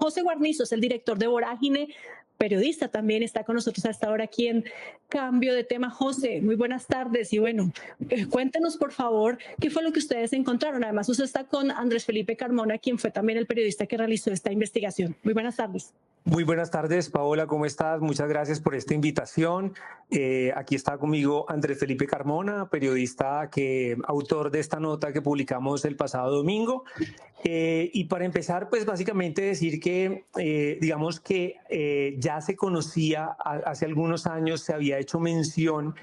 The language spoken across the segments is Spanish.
José Guarnizo es el director de Vorágine, periodista también, está con nosotros hasta ahora aquí en Cambio de Tema. José, muy buenas tardes y bueno, cuéntenos por favor qué fue lo que ustedes encontraron. Además, usted está con Andrés Felipe Carmona, quien fue también el periodista que realizó esta investigación. Muy buenas tardes. Muy buenas tardes, Paola, ¿cómo estás? Muchas gracias por esta invitación. Aquí está conmigo Andrés Felipe Carmona, periodista autor de esta nota que publicamos el pasado domingo. Y para empezar, pues básicamente decir que, digamos que ya se conocía, hace algunos años se había hecho mención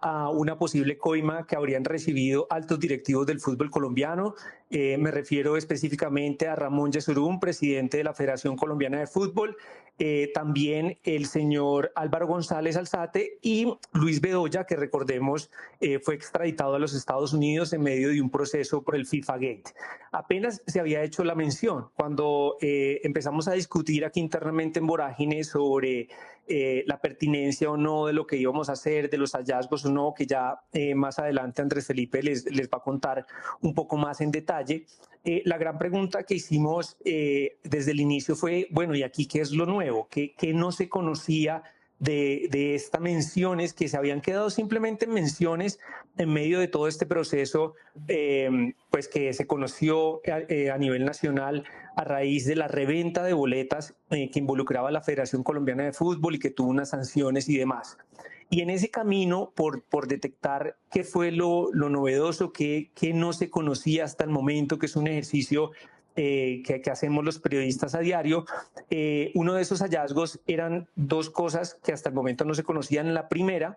a una posible coima que habrían recibido altos directivos del fútbol colombiano. Me refiero específicamente a Ramón Yesurún, presidente de la Federación Colombiana de Fútbol, también el señor Álvaro González Alzate y Luis Bedoya, que recordemos fue extraditado a los Estados Unidos en medio de un proceso por el FIFA Gate. Apenas se había hecho la mención cuando empezamos a discutir aquí internamente en Vorágine sobre la pertinencia o no de lo que íbamos a hacer, de los hallazgos o no, que ya más adelante Andrés Felipe les va a contar un poco más en detalle. La gran pregunta que hicimos desde el inicio fue, bueno, ¿y aquí qué es lo nuevo? ¿Qué no se conocía de estas menciones que se habían quedado simplemente en menciones en medio de todo este proceso pues que se conoció a nivel nacional a raíz de la reventa de boletas que involucraba a la Federación Colombiana de Fútbol y que tuvo unas sanciones y demás? Y en ese camino, por detectar qué fue lo novedoso, qué no se conocía hasta el momento, que es un ejercicio que hacemos los periodistas a diario, uno de esos hallazgos eran dos cosas que hasta el momento no se conocían. La primera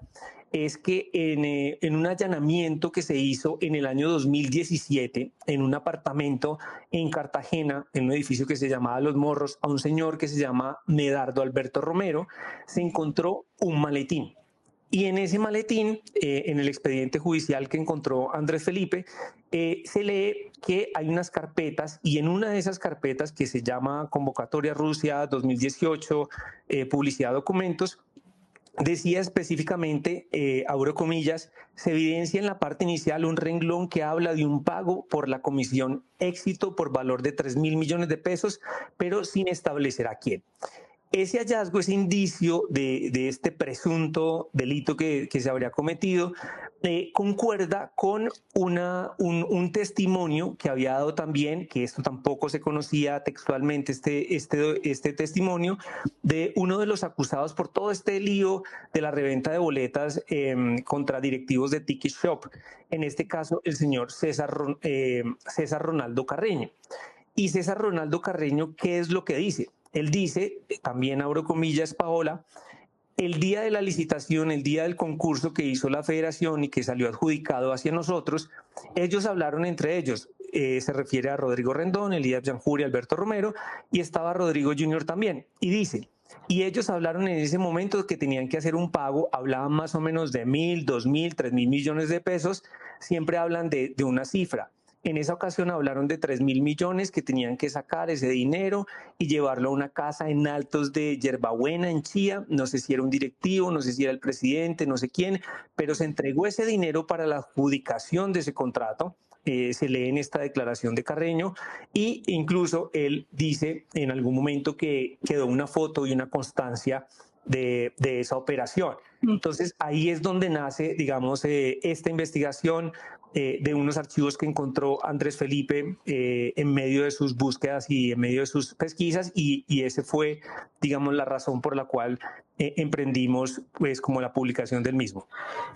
es que en un allanamiento que se hizo en el año 2017 en un apartamento en Cartagena, en un edificio que se llamaba Los Morros, a un señor que se llama Medardo Alberto Romero, se encontró un maletín. Y en ese maletín, en el expediente judicial que encontró Andrés Felipe, se lee que hay unas carpetas y en una de esas carpetas que se llama Convocatoria Rusia 2018, Publicidad de Documentos, decía específicamente, abro comillas, se evidencia en la parte inicial un renglón que habla de un pago por la comisión Éxito por valor de 3.000 millones de pesos, pero sin establecer a quién. Ese hallazgo, ese indicio de este presunto delito que se habría cometido, concuerda con un testimonio que había dado también, que esto tampoco se conocía textualmente, este testimonio de uno de los acusados por todo este lío de la reventa de boletas contra directivos de Tiki Shop, en este caso el señor César Ronaldo Carreño. Y César Ronaldo Carreño, ¿qué es lo que dice? Él dice, también abro comillas, Paola, el día de la licitación, el día del concurso que hizo la federación y que salió adjudicado hacia nosotros, ellos hablaron entre ellos. Se refiere a Rodrigo Rendón, Elías Janjuri, Alberto Romero, y estaba Rodrigo Junior también. Y dice, y ellos hablaron en ese momento que tenían que hacer un pago, hablaban más o menos de 1.000, 2.000, 3.000 millones de pesos, siempre hablan de una cifra. En esa ocasión hablaron de 3.000 millones que tenían que sacar ese dinero y llevarlo a una casa en Altos de Yerbabuena, en Chía. No sé si era un directivo, no sé si era el presidente, no sé quién, pero se entregó ese dinero para la adjudicación de ese contrato. Se lee en esta declaración de Carreño y incluso él dice en algún momento que quedó una foto y una constancia de esa operación. Entonces ahí es donde nace, digamos, esta investigación de unos archivos que encontró Andrés Felipe en medio de sus búsquedas y en medio de sus pesquisas y ese fue, digamos, la razón por la cual emprendimos pues como la publicación del mismo.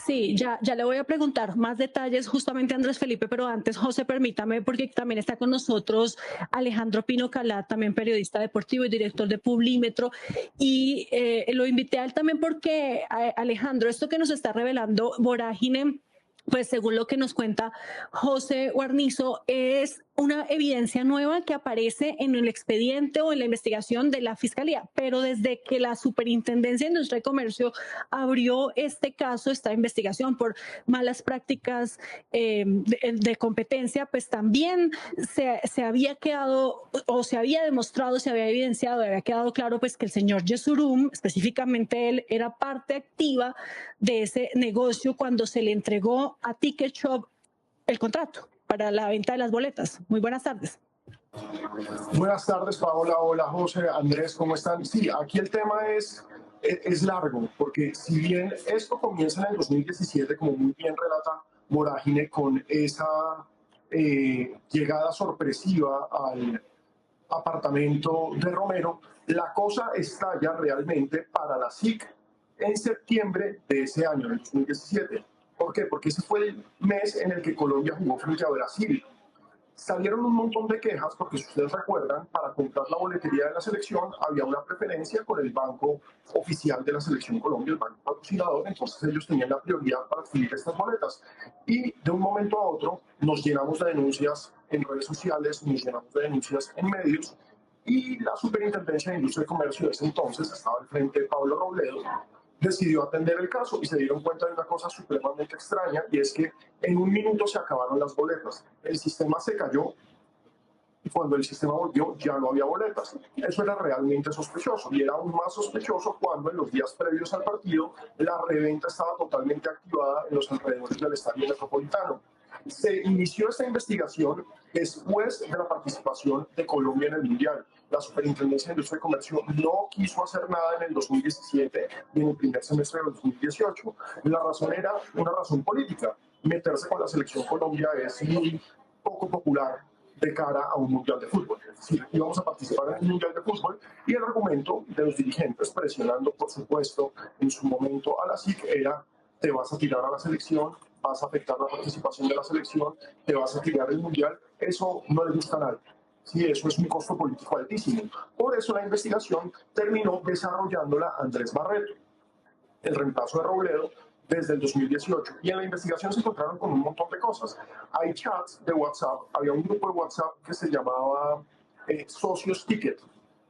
Sí, ya le voy a preguntar más detalles justamente a Andrés Felipe, pero antes, José, permítame, porque también está con nosotros Alejandro Pino Calá, también periodista deportivo y director de Publímetro, y lo invité a él también porque, Alejandro, esto que nos está revelando Vorágine, pues según lo que nos cuenta José Guarnizo, es una evidencia nueva que aparece en el expediente o en la investigación de la Fiscalía, pero desde que la Superintendencia de Industria y Comercio abrió este caso, esta investigación por malas prácticas de competencia, pues también se había quedado o se había demostrado, se había evidenciado, había quedado claro pues que el señor Yesurum, específicamente él, era parte activa de ese negocio cuando se le entregó a Ticket Shop el contrato para la venta de las boletas. Muy buenas tardes. Buenas tardes, Paola. Hola, José, Andrés, ¿cómo están? Sí, aquí el tema es largo, porque si bien esto comienza en el 2017, como muy bien relata Vorágine, con esa llegada sorpresiva al apartamento de Romero, la cosa estalla realmente para la SIC en septiembre de ese año, del 2017. ¿Por qué? Porque ese fue el mes en el que Colombia jugó frente a Brasil. Salieron un montón de quejas porque, si ustedes recuerdan, para comprar la boletería de la selección había una preferencia con el banco oficial de la selección Colombia, el banco patrocinador. Entonces ellos tenían la prioridad para adquirir estas boletas, y de un momento a otro nos llenamos de denuncias en redes sociales, nos llenamos de denuncias en medios, y la Superintendencia de Industria y Comercio de ese entonces, estaba al frente de Pablo Robledo, decidió atender el caso y se dieron cuenta de una cosa supremamente extraña, y es que en un minuto se acabaron las boletas. El sistema se cayó y cuando el sistema volvió ya no había boletas. Eso era realmente sospechoso, y era aún más sospechoso cuando en los días previos al partido la reventa estaba totalmente activada en los alrededores del Estadio Metropolitano. Se inició esta investigación después de la participación de Colombia en el Mundial. La Superintendencia de Industria y Comercio no quiso hacer nada en el 2017 y en el primer semestre del 2018. La razón era una razón política. Meterse con la selección Colombia es muy poco popular de cara a un mundial de fútbol. Es decir, íbamos a participar en un mundial de fútbol, y el argumento de los dirigentes, presionando por supuesto en su momento a la SIC, era: te vas a tirar a la selección, vas a afectar la participación de la selección, te vas a tirar el mundial. Eso no le gusta a nadie. Sí, eso es un costo político altísimo. Por eso la investigación terminó desarrollándola Andrés Barreto, el reemplazo de Robledo, desde el 2018. Y en la investigación se encontraron con un montón de cosas. Hay chats de WhatsApp, había un grupo de WhatsApp que se llamaba Socios Ticket,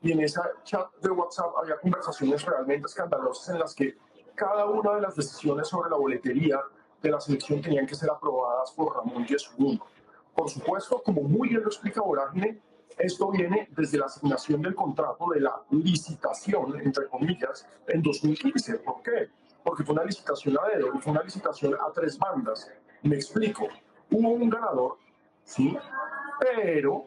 y en ese chat de WhatsApp había conversaciones realmente escandalosas en las que cada una de las decisiones sobre la boletería de la selección tenían que ser aprobadas por Ramón Yesurún. Por supuesto, como muy bien lo explica Vorágine, esto viene desde la asignación del contrato de la licitación, entre comillas, en 2015. ¿Por qué? Porque fue una licitación a dedo, y fue una licitación a tres bandas. Me explico. Hubo un ganador, sí, pero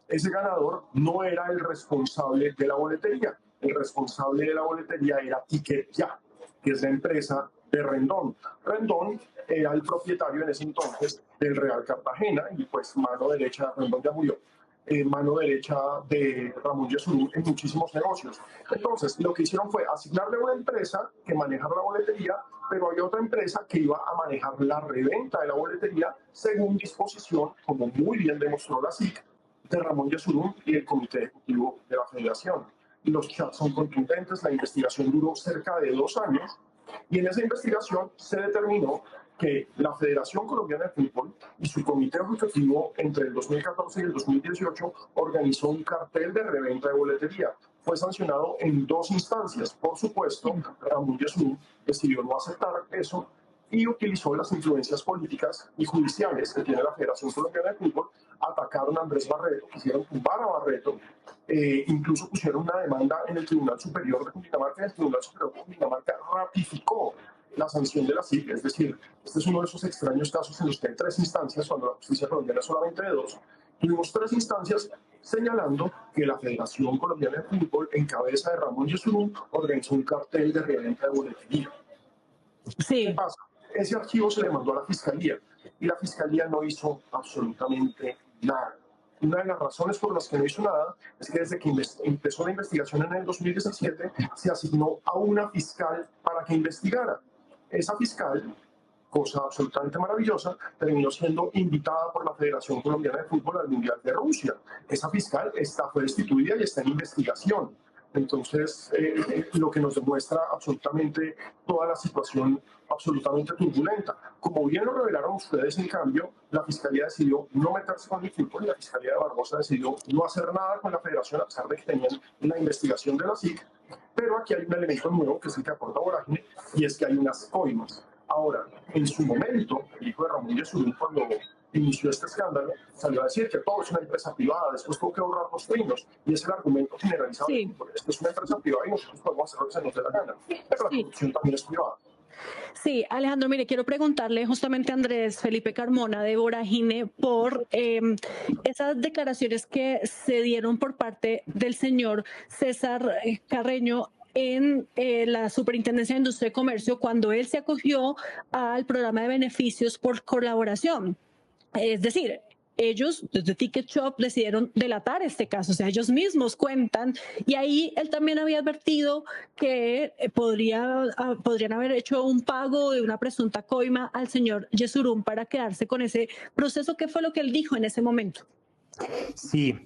ese ganador no era el responsable de la boletería. El responsable de la boletería era Ticket Ya, que es la empresa de Rendón. Rendón era el propietario en ese entonces del Real Cartagena, y pues mano derecha, Rendón ya murió, mano derecha de Ramón Yesurún en muchísimos negocios. Entonces, lo que hicieron fue asignarle a una empresa que manejara la boletería, pero había otra empresa que iba a manejar la reventa de la boletería según disposición, como muy bien demostró la SIC, de Ramón Yesurún y el Comité Ejecutivo de la Federación. Los chats son contundentes, la investigación duró cerca de 2 años, y en esa investigación se determinó que la Federación Colombiana de Fútbol y su comité ejecutivo entre el 2014 y el 2018 organizó un cartel de reventa de boletería. Fue sancionado en 2 instancias. Por supuesto, Ramón Yesurún decidió no aceptar eso y utilizó las influencias políticas y judiciales que tiene la Federación Colombiana de Fútbol. Atacaron a Andrés Barreto, quisieron tumbar a Barreto, incluso pusieron una demanda en el Tribunal Superior de Cundinamarca, y el Tribunal Superior de Cundinamarca ratificó la sanción de la SIC. Es decir, este es uno de esos extraños casos en los que hay 3 instancias cuando la justicia colombiana es solamente de 2. Tuvimos 3 instancias señalando que la Federación Colombiana de Fútbol, en cabeza de Ramón Yesurún, organizó un cartel de reventa de boletería. Sí. ¿Qué pasa? Ese archivo se le mandó a la Fiscalía, y la Fiscalía no hizo absolutamente nada. Una de las razones por las que no hizo nada es que desde que empezó la investigación en el 2017 se asignó a una fiscal para que investigara. Esa fiscal, cosa absolutamente maravillosa, terminó siendo invitada por la Federación Colombiana de Fútbol al Mundial de Rusia. Esa fiscal fue destituida y está en investigación. Entonces, lo que nos demuestra absolutamente toda la situación absolutamente turbulenta. Como bien lo revelaron ustedes, en cambio, la Fiscalía decidió no meterse con el fútbol, y la Fiscalía de Barbosa decidió no hacer nada con la Federación, a pesar de que tenían una investigación de la SIC. Pero aquí hay un elemento nuevo, que es el que aporta Vorágine, y es que hay unas coimas. Ahora, en su momento, el hijo de Ramón Yesurún, cuando inició este escándalo, salió a decir que todo es una empresa privada, después tuvo que borrar los trinos, y es el argumento generalizado. Sí. Esto es una empresa privada y nosotros podemos hacer lo que se nos dé la gana, pero la corrupción también es privada. Sí, Alejandro, mire, quiero preguntarle justamente a Andrés Felipe Carmona de Vorágine por esas declaraciones que se dieron por parte del señor César Carreño en la Superintendencia de Industria y Comercio cuando él se acogió al programa de beneficios por colaboración. Es decir, ellos desde Ticket Shop decidieron delatar este caso, o sea, ellos mismos cuentan, y ahí él también había advertido que podrían haber hecho un pago de una presunta coima al señor Yesurum para quedarse con ese proceso. ¿Qué fue lo que él dijo en ese momento? Sí,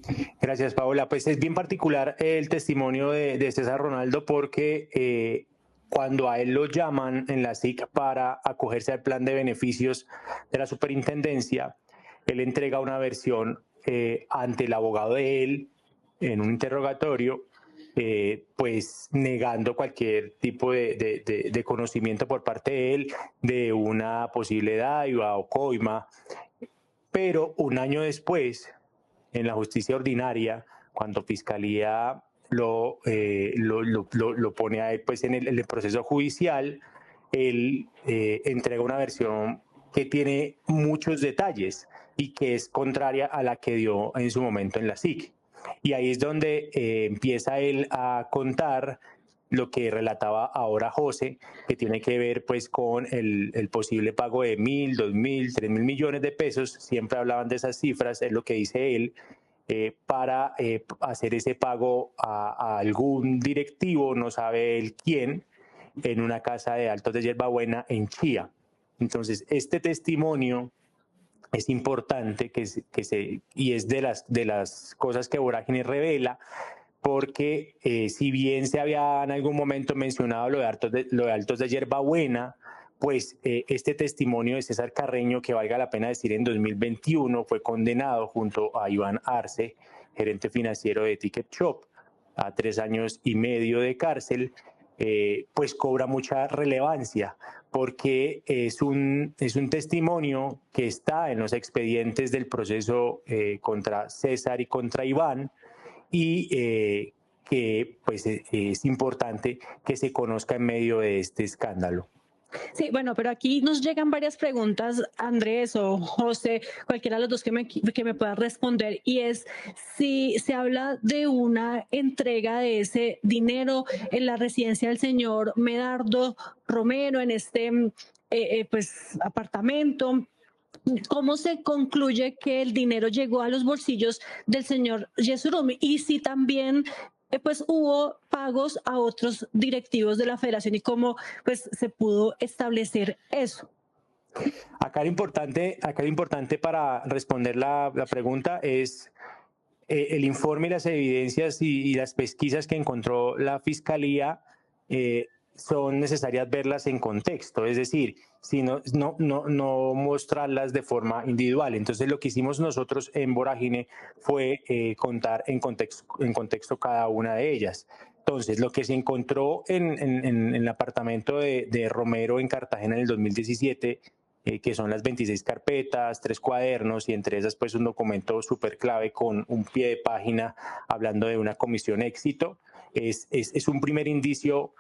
gracias Paola. Pues es bien particular el testimonio de César Ronaldo porque cuando a él lo llaman en la SIC para acogerse al plan de beneficios de la superintendencia, él entrega una versión ante el abogado de él en un interrogatorio, pues negando cualquier tipo de conocimiento por parte de él de una posible dádiva o coima. Pero un año después, en la justicia ordinaria, cuando Fiscalía lo pone a él pues, en el proceso judicial, él entrega una versión que tiene muchos detalles y que es contraria a la que dio en su momento en la SIC. Y ahí es donde empieza él a contar lo que relataba ahora José, que tiene que ver pues con el posible pago de 1.000, 2.000, 3.000 millones de pesos. Siempre hablaban de esas cifras, es lo que dice él, para hacer ese pago a algún directivo, no sabe él quién, en una casa de Altos de Yerbabuena en Chía. Entonces, este testimonio es importante y es de las cosas que Vorágine revela, porque si bien se había en algún momento mencionado lo de Altos de Yerbabuena, pues este testimonio de César Carreño, que valga la pena decir en 2021, fue condenado junto a Iván Arce, gerente financiero de Ticket Shop, a 3 años y medio de cárcel, pues cobra mucha relevancia, porque es un testimonio que está en los expedientes del proceso contra César y contra Iván, y que pues es importante que se conozca en medio de este escándalo. Sí, bueno, pero aquí nos llegan varias preguntas, Andrés o José, cualquiera de los dos que me pueda responder, y es si se habla de una entrega de ese dinero en la residencia del señor Medardo Romero, en este pues apartamento. ¿Cómo se concluye que el dinero llegó a los bolsillos del señor Yesurum? Y si también pues hubo pagos a otros directivos de la federación y cómo pues se pudo establecer eso. Acá lo importante para responder la pregunta es el informe y las evidencias y las pesquisas que encontró la Fiscalía son necesarias verlas en contexto, es decir, si no mostrarlas de forma individual. Entonces lo que hicimos nosotros en Vorágine fue contar en contexto cada una de ellas. Entonces, lo que se encontró en el apartamento de Romero en Cartagena en el 2017, que son las 26 carpetas, 3 cuadernos y entre esas pues un documento súper clave con un pie de página hablando de una comisión éxito, es un primer indicio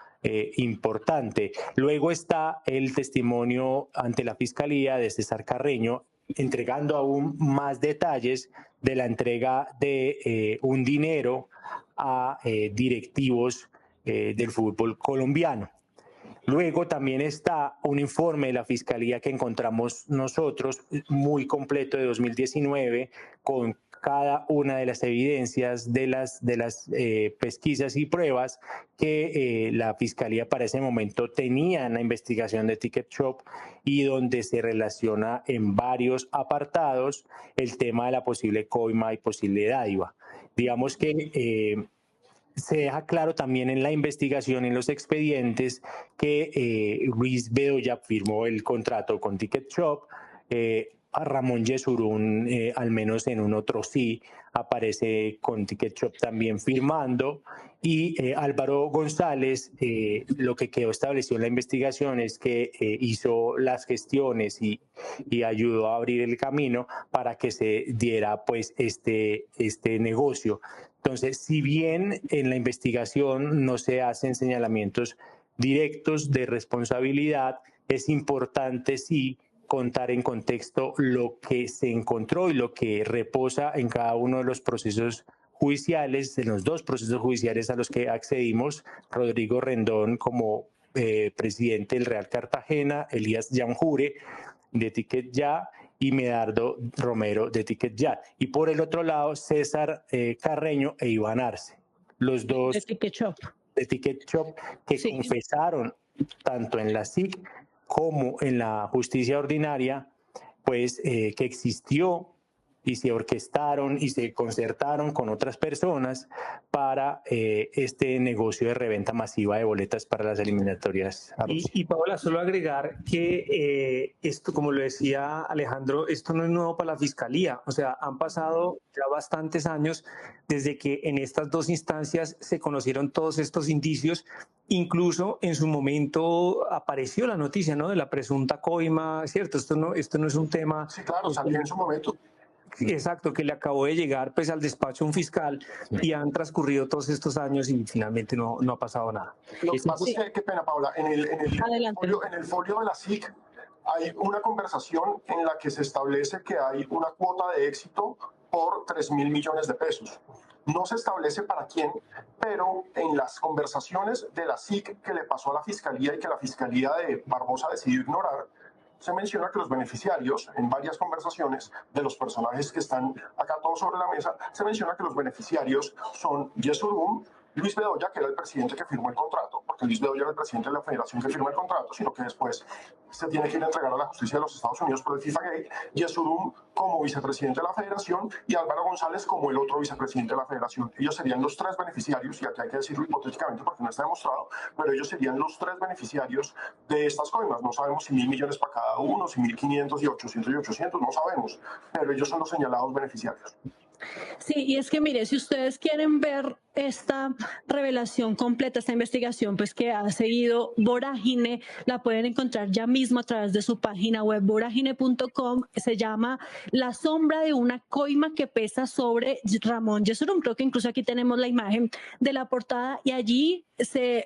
importante. Luego está el testimonio ante la Fiscalía de César Carreño, entregando aún más detalles de la entrega de un dinero a directivos del fútbol colombiano. Luego también está un informe de la Fiscalía que encontramos nosotros, muy completo, de 2019, con cada una de las evidencias de las pesquisas y pruebas que la Fiscalía para ese momento tenía en la investigación de Ticket Shop y donde se relaciona en varios apartados el tema de la posible coima y posible dádiva. Digamos que se deja claro también en la investigación, en los expedientes, que Luis Bedoya firmó el contrato con Ticket Shop, a Ramón Yesurún, al menos en un otro sí, aparece con Ticket Shop también firmando, y Álvaro González, lo que quedó establecido en la investigación es que hizo las gestiones y ayudó a abrir el camino para que se diera pues este negocio. Entonces, si bien en la investigación no se hacen señalamientos directos de responsabilidad, es importante sí contar en contexto lo que se encontró y lo que reposa en cada uno de los procesos judiciales, en los dos procesos judiciales a los que accedimos, Rodrigo Rendón como presidente del Real Cartagena, Elías Yanjure de Ticket Ya y Medardo Romero de Ticket Ya. Y por el otro lado, César Carreño e Iván Arce, los dos de Ticket Shop, que confesaron tanto en la SIC como en la justicia ordinaria, pues que existió y se orquestaron y se concertaron con otras personas para este negocio de reventa masiva de boletas para las eliminatorias. Y Paola, solo agregar que esto, como lo decía Alejandro, esto no es nuevo para la Fiscalía. O sea, han pasado ya bastantes años desde que en estas dos instancias se conocieron todos estos indicios. Incluso en su momento apareció la noticia, ¿no?, de la presunta coima, ¿cierto? Esto no es un tema... Sí, claro, salió en su momento. Exacto, que le acabó de llegar pues al despacho un fiscal y han transcurrido todos estos años y finalmente no ha pasado nada. Lo que pasa es que, qué pena, Paula, en el folio de la SIC hay una conversación en la que se establece que hay una cuota de éxito por 3.000 millones de pesos. No se establece para quién, pero en las conversaciones de la SIC que le pasó a la Fiscalía y que la Fiscalía de Barbosa decidió ignorar, se menciona que los beneficiarios, en varias conversaciones de los personajes que están acá todos sobre la mesa, se menciona que los beneficiarios son Yesurum, Luis Bedoya, que era el presidente que firmó el contrato, porque Luis Bedoya era el presidente de la federación que firma el contrato, sino que después se tiene que ir a entregar a la justicia de los Estados Unidos por el FIFA Gate, Yesurum como vicepresidente de la federación y Álvaro González como el otro vicepresidente de la federación. Ellos serían los tres beneficiarios, y aquí hay que decirlo hipotéticamente porque no está demostrado, pero ellos serían los tres beneficiarios de estas coimas. No sabemos si 1.000 millones para cada uno, si 1.500 y 800 y 800, no sabemos, pero ellos son los señalados beneficiarios. Sí, y es que mire, si ustedes quieren ver esta revelación completa, esta investigación, pues que ha seguido Vorágine, la pueden encontrar ya mismo a través de su página web vorágine.com. Se llama La sombra de una coima que pesa sobre Ramón Yesurum. Creo que incluso aquí tenemos la imagen de la portada y allí se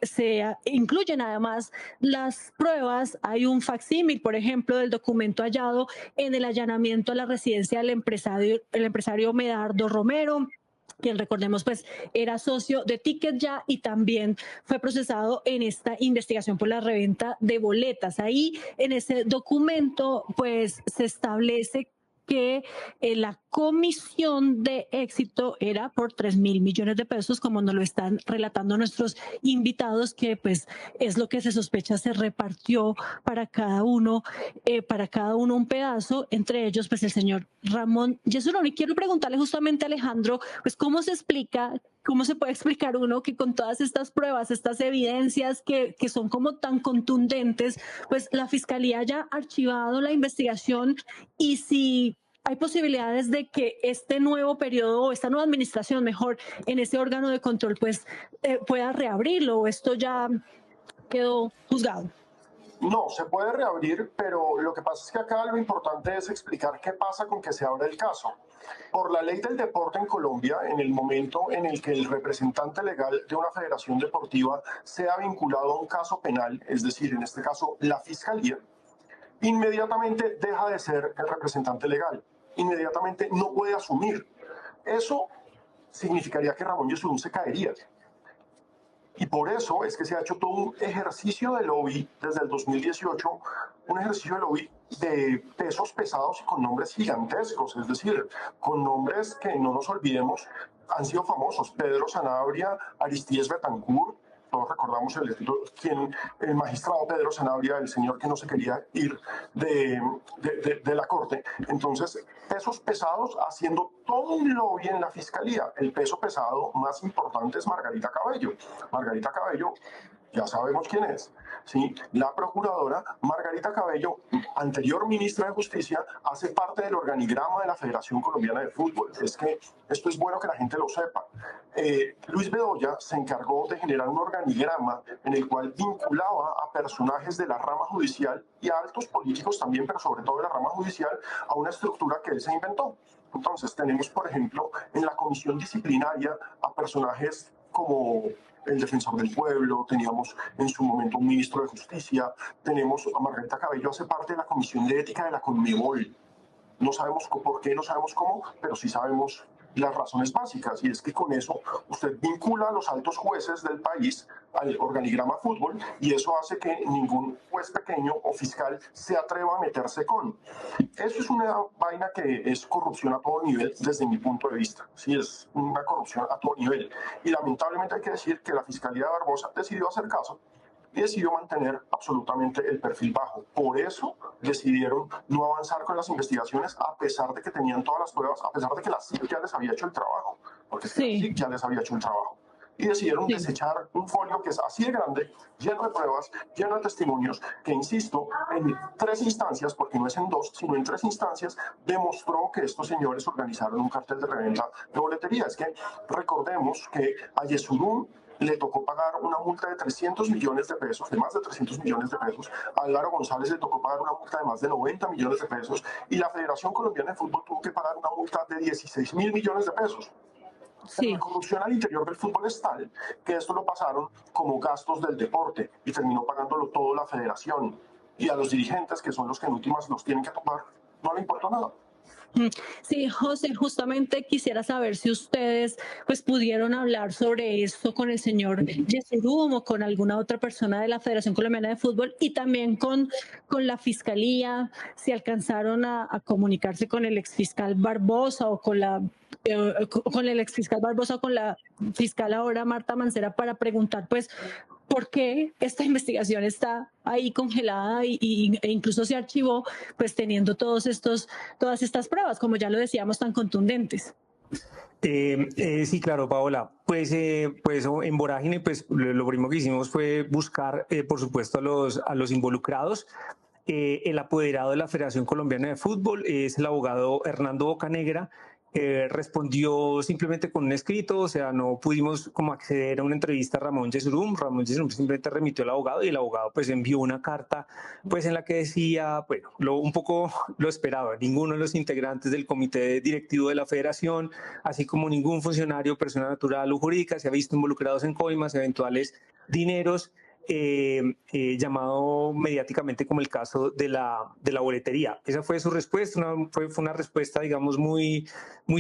incluyen además las pruebas. Hay un facsímil, por ejemplo, del documento hallado en el allanamiento a la residencia del empresario Medardo Romero, quien recordemos pues era socio de Ticket Ya y también fue procesado en esta investigación por la reventa de boletas. Ahí en ese documento pues se establece que la comisión de éxito era por 3.000 millones de pesos, como nos lo están relatando nuestros invitados, que pues es lo que se sospecha se repartió para cada uno un pedazo, entre ellos pues el señor Ramón Yesurum. Y quiero preguntarle justamente a Alejandro, pues cómo se puede explicar uno que con todas estas pruebas, estas evidencias que son como tan contundentes, pues la Fiscalía haya archivado la investigación, y si hay posibilidades de que este nuevo periodo o esta nueva administración, mejor, en ese órgano de control, pues pueda reabrirlo, o esto ya quedó juzgado. No, se puede reabrir, pero lo que pasa es que acá lo importante es explicar qué pasa con que se abra el caso. Por la ley del deporte en Colombia, en el momento en el que el representante legal de una federación deportiva sea vinculado a un caso penal, es decir, en este caso la Fiscalía, inmediatamente deja de ser el representante legal, inmediatamente no puede asumir. Eso significaría que Ramón Yesurum se caería. Y por eso es que se ha hecho todo un ejercicio de lobby desde el 2018, un ejercicio de lobby de pesos pesados y con nombres gigantescos, es decir, con nombres que no nos olvidemos han sido famosos: Pedro Sanabria, Aristides Betancourt. Todos recordamos el magistrado Pedro Sanabria, el señor que no se quería ir de la corte. Entonces, pesos pesados haciendo todo un lobby en la Fiscalía. El peso pesado más importante es Margarita Cabello. Margarita Cabello, ya sabemos quién es, ¿sí? La procuradora Margarita Cabello, anterior ministra de Justicia, hace parte del organigrama de la Federación Colombiana de Fútbol. Es que esto es bueno que la gente lo sepa. Luis Bedoya se encargó de generar un organigrama en el cual vinculaba a personajes de la rama judicial y a altos políticos también, pero sobre todo de la rama judicial, a una estructura que él se inventó. Entonces tenemos, por ejemplo, en la comisión disciplinaria a personajes como el defensor del pueblo, teníamos en su momento un ministro de justicia, tenemos a Margarita Cabello, hace parte de la Comisión de Ética de la Conmebol. No sabemos por qué, no sabemos cómo, pero sí sabemos las razones básicas, y es que con eso usted vincula a los altos jueces del país al organigrama fútbol, y eso hace que ningún juez pequeño o fiscal se atreva a meterse con. Eso es una vaina que es corrupción a todo nivel desde mi punto de vista. Sí, es una corrupción a todo nivel. Y lamentablemente hay que decir que la Fiscalía de Barbosa decidió hacer caso y decidió mantener absolutamente el perfil bajo. Por eso decidieron no avanzar con las investigaciones, a pesar de que tenían todas las pruebas, a pesar de que la SIC ya les había hecho el trabajo, porque la SIC ya les había hecho el trabajo. Y decidieron desechar un folio que es así de grande, lleno de pruebas, lleno de testimonios, que, insisto, en 3 instancias, porque no es en 2, sino en 3 instancias, demostró que estos señores organizaron un cartel de reventa de boletería. Es que recordemos que a Yesurún le tocó pagar una multa de 300 millones de pesos, de más de 300 millones de pesos. A Álvaro González le tocó pagar una multa de más de 90 millones de pesos. Y la Federación Colombiana de Fútbol tuvo que pagar una multa de 16.000 millones de pesos. La corrupción al interior del fútbol es tal que esto lo pasaron como gastos del deporte y terminó pagándolo todo la federación. Y a los dirigentes, que son los que en últimas los tienen que tomar, no le importó nada. Sí, José, justamente quisiera saber si ustedes pues pudieron hablar sobre esto con el señor Yesurún o con alguna otra persona de la Federación Colombiana de Fútbol, y también con la Fiscalía, si alcanzaron a comunicarse con el exfiscal Barbosa o con el exfiscal Barbosa o con la fiscal ahora Marta Mancera, para preguntar pues por qué esta investigación está ahí congelada e incluso se archivó, pues teniendo todas estas pruebas, como ya lo decíamos, tan contundentes. Sí, claro, Paola. Pues en Vorágine, pues lo primero que hicimos fue buscar, por supuesto, a los involucrados. El apoderado de la Federación Colombiana de Fútbol es el abogado Hernando Bocanegra. Respondió simplemente con un escrito, o sea, no pudimos como acceder a una entrevista a Ramón Yesurún. Ramón Yesurún simplemente remitió al abogado y el abogado pues envió una carta pues en la que decía, bueno, un poco lo esperaba, ninguno de los integrantes del comité directivo de la federación, así como ningún funcionario, persona natural o jurídica, se ha visto involucrados en coimas, eventuales dineros, llamado mediáticamente como el caso de la boletería. Esa fue su respuesta, fue una respuesta, digamos, muy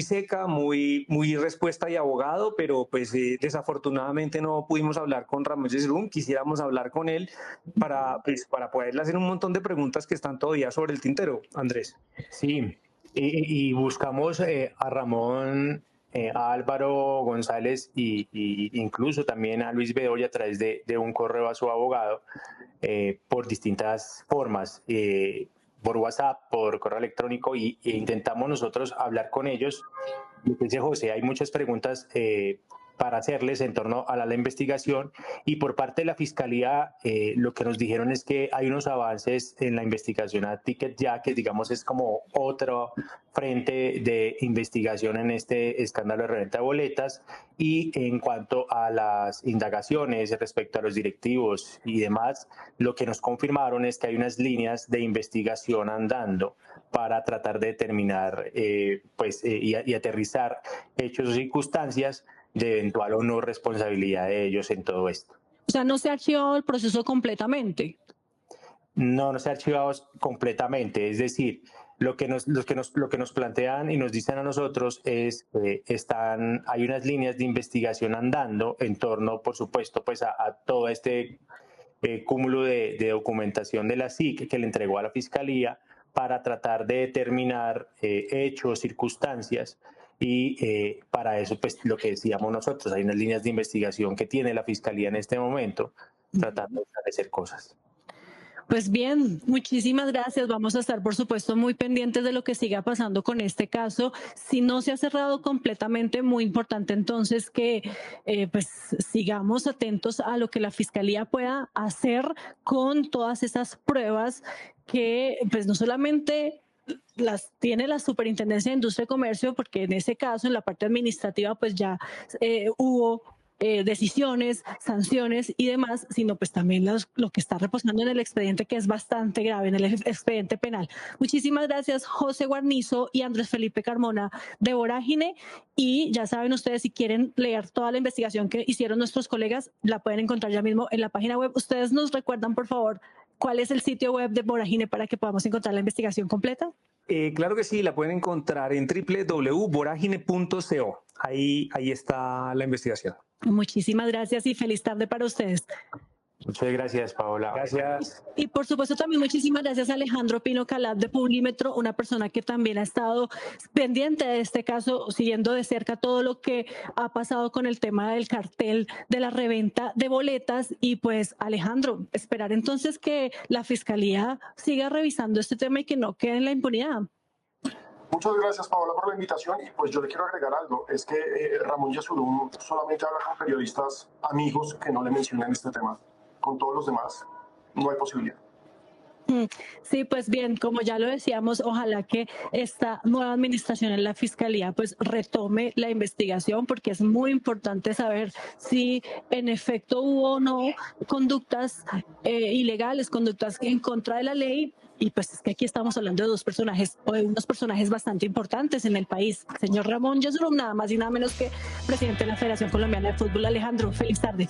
seca, muy respuesta de abogado, pero pues desafortunadamente no pudimos hablar con Ramón Yesurún. Quisiéramos hablar con él para poderle hacer un montón de preguntas que están todavía sobre el tintero, Andrés. Sí, y buscamos a Ramón, a Álvaro González y incluso también a Luis Bedoya a través de un correo a su abogado por distintas formas, por WhatsApp, por correo electrónico, e intentamos nosotros hablar con ellos. Lo que dice José, hay muchas preguntas para hacerles en torno a la investigación, y por parte de la Fiscalía lo que nos dijeron es que hay unos avances en la investigación a TicketYa, que digamos es como otro frente de investigación en este escándalo de reventa de boletas, y en cuanto a las indagaciones respecto a los directivos y demás, lo que nos confirmaron es que hay unas líneas de investigación andando para tratar de determinar y aterrizar hechos o circunstancias de eventual o no responsabilidad de ellos en todo esto. O sea, no se ha archivado el proceso completamente. No se ha archivado completamente, es decir, lo que nos plantean y nos dicen a nosotros es hay unas líneas de investigación andando en torno, por supuesto, pues a todo este cúmulo de documentación de la SIC que le entregó a la Fiscalía para tratar de determinar hechos, circunstancias. Y para eso, pues lo que decíamos nosotros, hay unas líneas de investigación que tiene la Fiscalía en este momento, tratando de establecer cosas. Pues bien, muchísimas gracias. Vamos a estar, por supuesto, muy pendientes de lo que siga pasando con este caso. Si no se ha cerrado completamente, muy importante entonces que pues sigamos atentos a lo que la Fiscalía pueda hacer con todas esas pruebas que pues no solamente las tiene la Superintendencia de Industria y Comercio, porque en ese caso, en la parte administrativa, pues ya hubo decisiones, sanciones y demás, sino pues también lo que está reposando en el expediente, que es bastante grave, en el expediente penal. Muchísimas gracias, José Guarnizo y Andrés Felipe Carmona de Vorágine. Y ya saben ustedes, si quieren leer toda la investigación que hicieron nuestros colegas, la pueden encontrar ya mismo en la página web. Ustedes nos recuerdan, por favor, cuál es el sitio web de Vorágine para que podamos encontrar la investigación completa. Claro que sí, la pueden encontrar en www.voragine.co. Ahí está la investigación. Muchísimas gracias y feliz tarde para ustedes. Muchas gracias, Paola. Gracias. Y por supuesto también muchísimas gracias a Alejandro Pino Calat de Publímetro, una persona que también ha estado pendiente de este caso, siguiendo de cerca todo lo que ha pasado con el tema del cartel de la reventa de boletas. Y pues Alejandro, esperar entonces que la Fiscalía siga revisando este tema y que no quede en la impunidad. Muchas gracias, Paola, por la invitación. Y pues yo le quiero agregar algo. Es que Ramón Yesurún solamente habla con periodistas amigos que no le mencionen este tema. Con todos los demás no hay posibilidad. Sí, pues bien, como ya lo decíamos, ojalá que esta nueva administración en la Fiscalía pues retome la investigación, porque es muy importante saber si en efecto hubo o no conductas ilegales, conductas en contra de la ley. Y pues es que aquí estamos hablando de dos personajes, o de unos personajes bastante importantes en el país. Señor Ramón Yesurún, nada más y nada menos que presidente de la Federación Colombiana de Fútbol. Alejandro, feliz tarde.